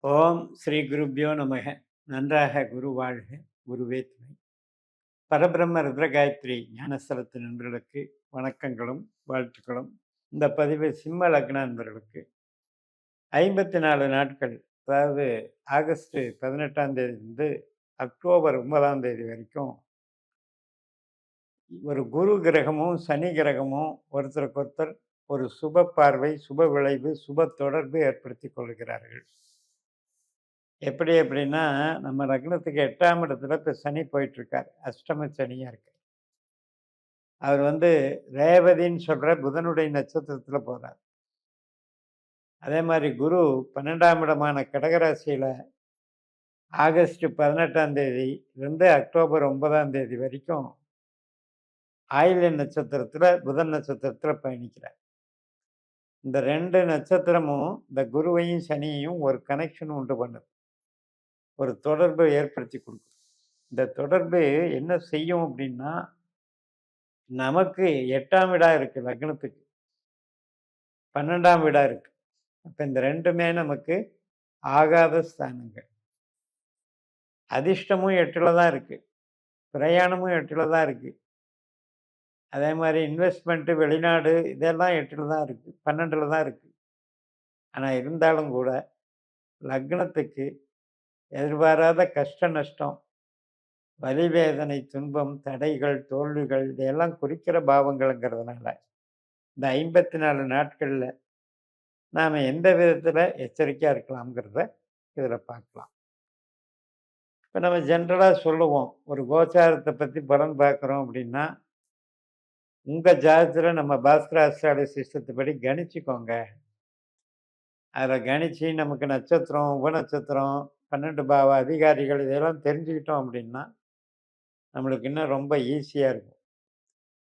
ஓம் ஸ்ரீ குருப்யோ நமக. நன்றாக குரு வாழ்க. குருவே துணை. பரபிரம்ம ருத்ரகாயத்ரி ஞானஸ்தலத்து நண்பர்களுக்கு வணக்கங்களும் வாழ்த்துக்களும். இந்த பதிவு சிம்ம லக்ன நண்பர்களுக்கு 54 நாட்கள், அதாவது ஆகஸ்ட் 18ஆம் தேதியிலிருந்து அக்டோபர் 9ஆம் தேதி வரைக்கும் ஒரு குரு கிரகமும் சனி கிரகமும் ஒருத்தருக்கொருத்தர் ஒரு சுப பார்வை, சுப விளைவு, சுப தொடர்பு ஏற்படுத்தி கொள்கிறார்கள். எப்படி அப்படின்னா, நம்ம லக்னத்துக்கு 8ஆம் இடத்துல இப்ப சனி போயிட்டுருக்கார். அஷ்டம சனியா இருக்கு. அவர் ரேவதின்னு சொல்ற புதனுடைய நட்சத்திரத்துல போறார். அதே மாரி குரு 12ஆம் இடமான கடகராசியில ஆகஸ்ட் 18ஆம் தேதியிலிருந்து அக்டோபர் 9ஆம் தேதி வரைக்கும் ஆயில்ய நட்சத்திரத்துல, புதன் நட்சத்திரத்துல பயணிக்கிறார். இந்த 2 நட்சத்திரமும் இந்த குருவையும், சனியையும் ஒரு கனெக்ஷன் உண்டு பண்ணுது. ஒரு தொடர்பு ஏற்படுத்தி குடுக்குது. இந்த தொடர்பு என்ன செய்யும் அப்படின்னா, நமக்கு 8ஆம் வீடா இருக்கு லக்னத்துக்கு. 12ஆம் வீடா இருக்கு. அப்ப இந்த 2மே நமக்கு ஆகாத ஸ்தானங்கள். அதிர்ஷ்டமும் 8ல தான் இருக்கு. பிரயாணமும் 8ல தான் இருக்கு. அதே மாரி இன்வெஸ்ட்மென்ட் வெளிநாடு இதெல்லாம் 8ல தான் இருக்கு. 12ல தான் இருக்கு. ஆனா இருந்தாலும் கூட லக்னத்துக்கு எதிர்பாராத கஷ்ட நஷ்டம், வலி வேதனை, துன்பம், தடைகள், தோல்விகள் இதையெல்லாம் குறிக்கிற பாவங்கள்ங்கிறதுனால, இந்த 54 நாட்கள்ல நாம எந்த விதத்துல எச்சரிக்கையா இருக்கலாம்ங்கிறத இதுல பார்க்கலாம். இப்ப நம்ம ஜென்ரலா சொல்லுவோம். ஒரு கோச்சாரத்த பத்தி பலன் பார்க்குறோம் அப்படின்னா, உங்க ஜாதகத்துல நம்ம பாஸ்கர் அஸ்ட்ராலஜி சிஸ்டத்துப்படி கணிச்சுக்கோங்க. அதுல கணிச்சு நமக்கு நட்சத்திரம், உபநட்சத்திரம், 12 பாவ அதிகாரிகள் இதெல்லாம் தெரிஞ்சுக்கிட்டோம் அப்படின்னா, நம்மளுக்கு இன்னும் ரொம்ப ஈஸியா இருக்கும்.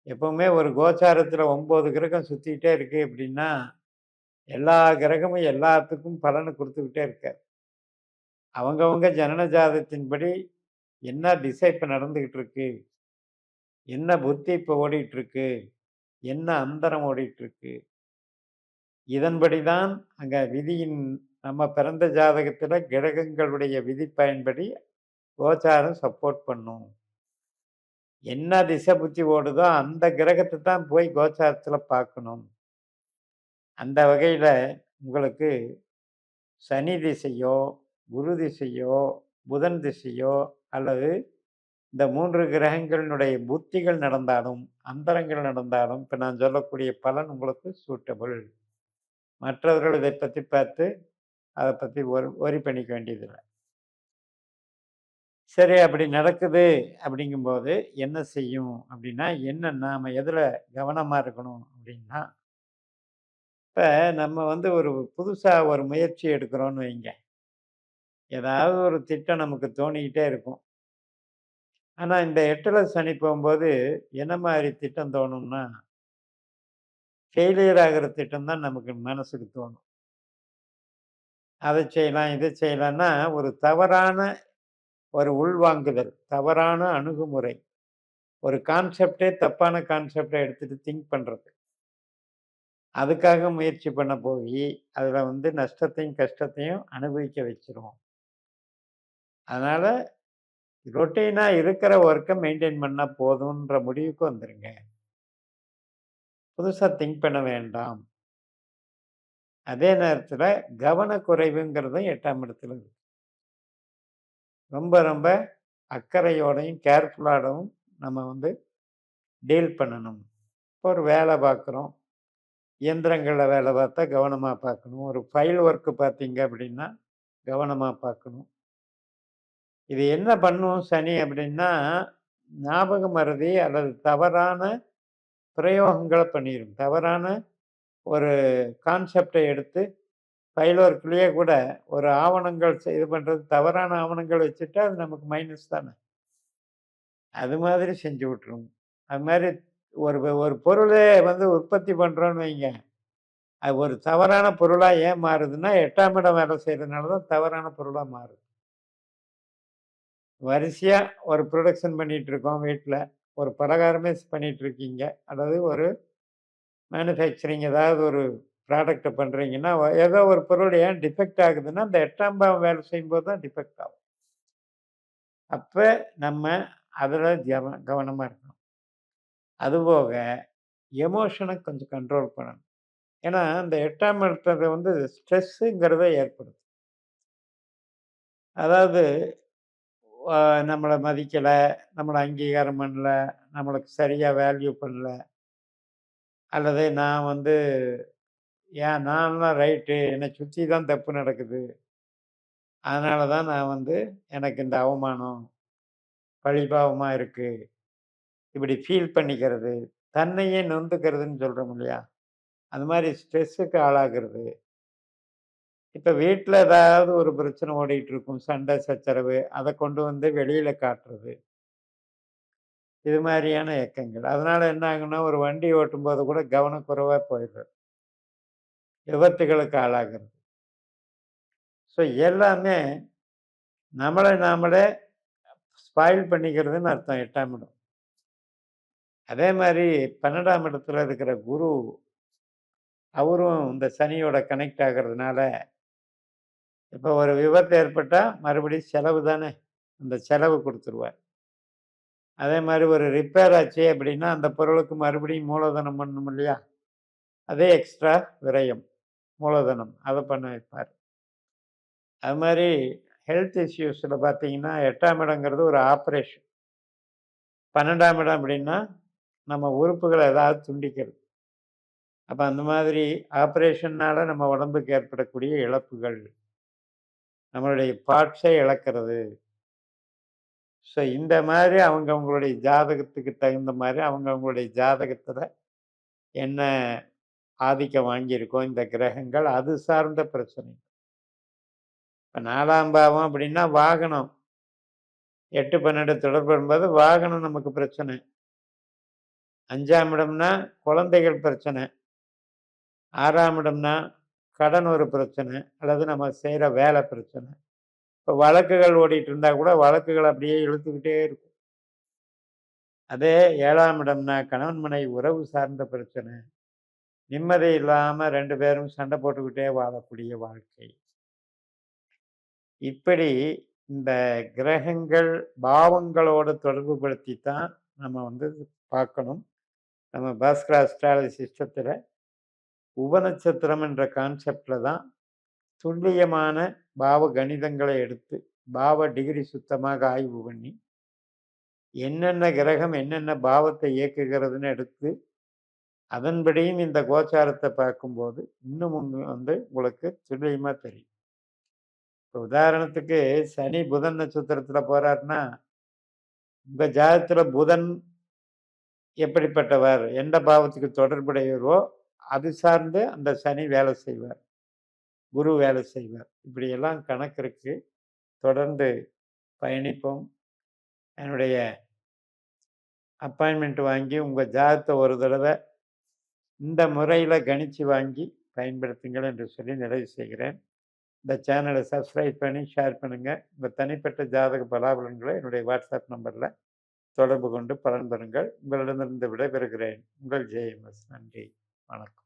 எப்பவுமே ஒரு கோச்சாரத்துல 9 கிரகம் சுத்திக்கிட்டே இருக்கு அப்படின்னா, எல்லா கிரகமும் எல்லாத்துக்கும் பலன குடுத்துக்கிட்டே இருக்காது. அவங்கவங்க ஜனன ஜாதகத்தின்படி என்ன திசை இப்ப நடந்துகிட்டு இருக்கு? என்ன புத்தி இப்ப ஓடிட்டு இருக்கு? என்ன அந்தரம் ஓடிட்டு இருக்கு? இதன்படி தான் அங்க விதியின் நம்ம பிறந்த ஜாதகத்துல கிரகங்களுடைய விதி பயன்படி கோச்சாரம் சப்போர்ட் பண்ணும். என்ன திசை புத்தி ஓடுதோ அந்த கிரகத்தை தான் போய் கோச்சாரத்துல பார்க்கணும். அந்த வகையில உங்களுக்கு சனி திசையோ, குரு திசையோ, புதன் திசையோ அல்லது இந்த 3 கிரகங்களினுடைய புத்திகள் நடந்தாலும், அந்தரங்கள் நடந்தாலும், இப்ப நான் சொல்லக்கூடிய பலன் உங்களுக்கு சூட்டபிள். மற்றவர்கள் இதை பத்தி பார்த்து, அத பத்தி வொரி பண்ணிக்க வேண்டியதில்ல. சரி அப்படி நடக்குது அப்படிங்கும்போது என்ன செய்யும் அப்படின்னா, என்ன நாம எதுல கவனமா இருக்கணும் அப்படின்னா, இப்ப நம்ம ஒரு புதுசா ஒரு முயற்சி எடுக்கிறோம்னு வைங்க. ஏதாவது ஒரு திட்டம் நமக்கு தோணிக்கிட்டே இருக்கும். ஆனா இந்த 8ல சனி போம்போது என்ன மாரி திட்டம் தோணும்னா, ஃபெயிலியர் ஆகுற திட்டம் தான் நமக்கு மனசுக்கு தோணும். அத செய்யலாம், இத செய்யலாம்னா ஒரு தவறான ஒரு உள்வாங்குதல், தவறான அணுகுமுறை. ஒரு கான்செப்ட்டே தப்பான கான்செப்ட்ட எடுத்துட்டு திங்க் பண்றது. அதுக்காக முயற்சி பண்ண போயி, அதுல நஷ்டத்தையும், கஷ்டத்தையும் அனுபவிக்க வச்சுரும். அதனால ரொட்டீனா இருக்கிற வொர்க்க மெயின்டெயின் பண்ணா போதுன்ற முடிவுக்கு வந்துருங்க. புதுசா திங்க் பண்ண வேண்டாம். அதே நேரத்துல கவனக்குறைவுங்கிறதும் 8ஆம் இடத்துல இருக்கு. ரொம்ப ரொம்ப அக்கறையோடையும், கேர்ஃபுல்லாகவும் நம்ம டீல் பண்ணணும். இப்போ ஒரு வேலை பார்க்குறோம். இயந்திரங்கள்ல வேலை பார்த்தா கவனமா பார்க்கணும். ஒரு ஃபைல் ஒர்க் பார்த்தீங்க அப்படின்னா, கவனமா பார்க்கணும். இது என்ன பண்ணும் சனி அப்படின்னா, ஞாபக மறதி அல்லது தவறான பிரயோகங்கள பண்ணிரும். தவறான ஒரு கான்செப்ட்ட எடுத்து ஃபைல் ஒர்க்லயே கூட ஒரு ஆவணங்கள் இது பண்றது தவறான ஆவணங்கள் வச்சுட்டா, அது நமக்கு மைனஸ் தானே. அது மாதிரி செஞ்சு விட்டுரும். அது மாரி ஒரு ஒரு பொருளே உற்பத்தி பண்றோம்னு வைங்க. அது ஒரு தவறான பொருளா ஏன் மாறுதுன்னா, 8ஆம் இடம் வேலை செய்றதுனால தான் தவறான பொருளா மாறுது. வரிசையா ஒரு புரொடக்ஷன் பண்ணிட்டு இருக்கோம் வீட்ல. ஒரு பலகாரமே பண்ணிட்டு இருக்கீங்க. அல்லது ஒரு மேனுஃபேக்சரிங் ஏதாவது ஒரு ப்ராடக்ட்ட பண்றீங்கன்னா, ஏதோ ஒரு பொருள் ஏன் டிஃபெக்ட் ஆகுதுன்னா, அந்த 8ஆம் பாவம் வேலை செய்யும்போது தான் டிஃபெக்ட் ஆகும். அப்ப நம்ம அதுல கவனமா இருக்கணும். அதுபோக எமோஷன கொஞ்சம் கண்ட்ரோல் பண்ணணும். ஏன்னா, இந்த 8ஆம் இடத்துல வந்து ஸ்ட்ரெஸ்ஸுங்கிறத ஏற்படுத்தும். அதாவது அ நம்மள மதிக்கல, நம்மள அங்கீகாரம் பண்ணல, நம்மளுக்கு சரியா வேல்யூ பண்ணல, அல்லது நான் வந்து நான் தான் ரைட்டு, என்னை சுத்தி தான் தப்பு நடக்குது. அதனால தான் நான் வந்து எனக்கு இந்த அவமானம், பழிபாவமா இருக்கு. இப்படி ஃபீல் பண்ணிக்கிறது, தன்னையே நொந்துக்கிறதுன்னு சொல்றோம் இல்லையா? அந்த மாரி ஸ்ட்ரெஸ்ஸுக்கு ஆளாகிறது. இப்ப வீட்ல ஏதாவது ஒரு பிரச்சனை ஓடிட்டு இருக்கும். சண்டை, சச்சரவு. அத கொண்டு வந்து வெளியில காட்டுறது. இது மாரியான இயக்கங்கள். அதனால என்ன ஆகும்னா, ஒரு வண்டி ஓட்டும்போது கூட கவனக்குறைவா போயிடுறது. விபத்துகளுக்கு ஆளாகிறது. ஸோ எல்லாமே நம்மள நாமளே ஸ்பாயில் பண்ணிக்கிறதுன்னு அர்த்தம் 8ஆம் இடம். அதே மாரி 12ஆம் இடத்துல இருக்கிற குரு, அவரும் இந்த சனியோட கனெக்ட் ஆகுறதுனால, இப்ப ஒரு விபத்து ஏற்பட்டா மறுபடியும் செலவு தானே. அந்த செலவு குடுத்துருவார். அதே மாரி ஒரு ரிப்பேர் ஆச்சு அப்படின்னா, அந்த பொருளுக்கு மறுபடியும் மூலதனம் பண்ணணும் இல்லையா? அதே எக்ஸ்ட்ரா விரயம். மூலதனம். அத பண்ண வைப்பார். அது மாரி ஹெல்த் இஷ்யூஸ்ல பார்த்தீங்கன்னா, 8ஆம் இடங்கிறது ஒரு ஆப்பரேஷன். 12ஆம் இடம் அப்படின்னா, நம்ம உறுப்புகள ஏதாவது துண்டிக்கிறது. அப்ப அந்த மாதிரி ஆப்பரேஷன்னால நம்ம உடம்புக்கு ஏற்படக்கூடிய இழப்புகள். நம்மளுடைய பார்ட்ஸே இழக்கிறது. ஸோ இந்த மாரி அவங்கவங்களுடைய ஜாதகத்துக்கு தகுந்த மாரி அவங்கவங்களுடைய ஜாதகத்துல என்ன ஆதிக்கம் வாங்கியிருக்கோ இந்த கிரகங்கள், அது சார்ந்த பிரச்சனை. இப்ப 4ஆம் பாவம் அப்படின்னா வாகனம். 8, 12 தொடர்பும்போது வாகனம் நமக்கு பிரச்சனை. 5ஆம் இடம்னா குழந்தைகள் பிரச்சனை. 6ஆம் இடம்னா கடன் ஒரு பிரச்சனை. அல்லது நம்ம செய்ற வேலை பிரச்சனை. இப்ப வழக்குகள் ஓடிட்டு இருந்தா கூட வழக்குகள் அப்படியே இழுத்துக்கிட்டே இருக்கும். அதே 7ஆம் இடம்னா கணவன் மனைவி உறவு சார்ந்த பிரச்சனை. நிம்மதி இல்லாம 2 பேரும் சண்டை போட்டுக்கிட்டே வாழக்கூடிய வாழ்க்கை. இப்படி இந்த கிரகங்கள், பாவங்களோட தொடர்பு படுத்தி தான் நம்ம வந்து பார்க்கணும். நம்ம பாஸ்கர் அஸ்ட்ராலஜி சிஸ்டத்துல உபநட்சத்திரம் என்ற கான்செப்ட்ல தான் துல்லியமான பாவ கணிதங்களை எடுத்து, பாவ டிகிரி சுத்தமாக ஆய்வு பண்ணி, என்னென்ன கிரகம் என்னென்ன பாவத்தை இயக்குகிறதுன்னு எடுத்து, அதன்படியும் இந்த கோச்சாரத்த பார்க்கும்போது, இன்னும் வந்து உங்களுக்கு துல்லியமா தெரியும். இப்ப உதாரணத்துக்கு சனி புதன் நட்சத்திரத்துல போறாருன்னா, உங்க ஜாதகத்துல புதன் எப்படிப்பட்டவர்? எந்த பாவத்துக்கு தொடர்புடையவரோ, அது சார்ந்து அந்த சனி வேலை செய்வார். குரு வேலை செய்வார். இப்படியெல்லாம் கணக்கு இருக்கு. தொடர்ந்து பயணிப்போம். என்னுடைய அப்பாயின்மென்ட் வாங்கி உங்க ஜாதகத்த ஒரு தடவ இந்த முறையில கணிச்சு வாங்கி பயன்படுத்துங்கள் என்று சொல்லி நிறைவு செய்கிறேன். இந்த சேனலை சப்ஸ்கிரைப் பண்ணி ஷேர் பண்ணுங்க. உங்க தனிப்பட்ட ஜாதக பலாபலன்களை என்னுடைய வாட்ஸ்அப் நம்பர்ல தொடர்பு கொண்டு பலன் பெறுங்கள். உங்களிடமிருந்து விடைபெறுகிறேன். உங்கள் ஜேஎம்எஸ். நன்றி. வணக்கம்.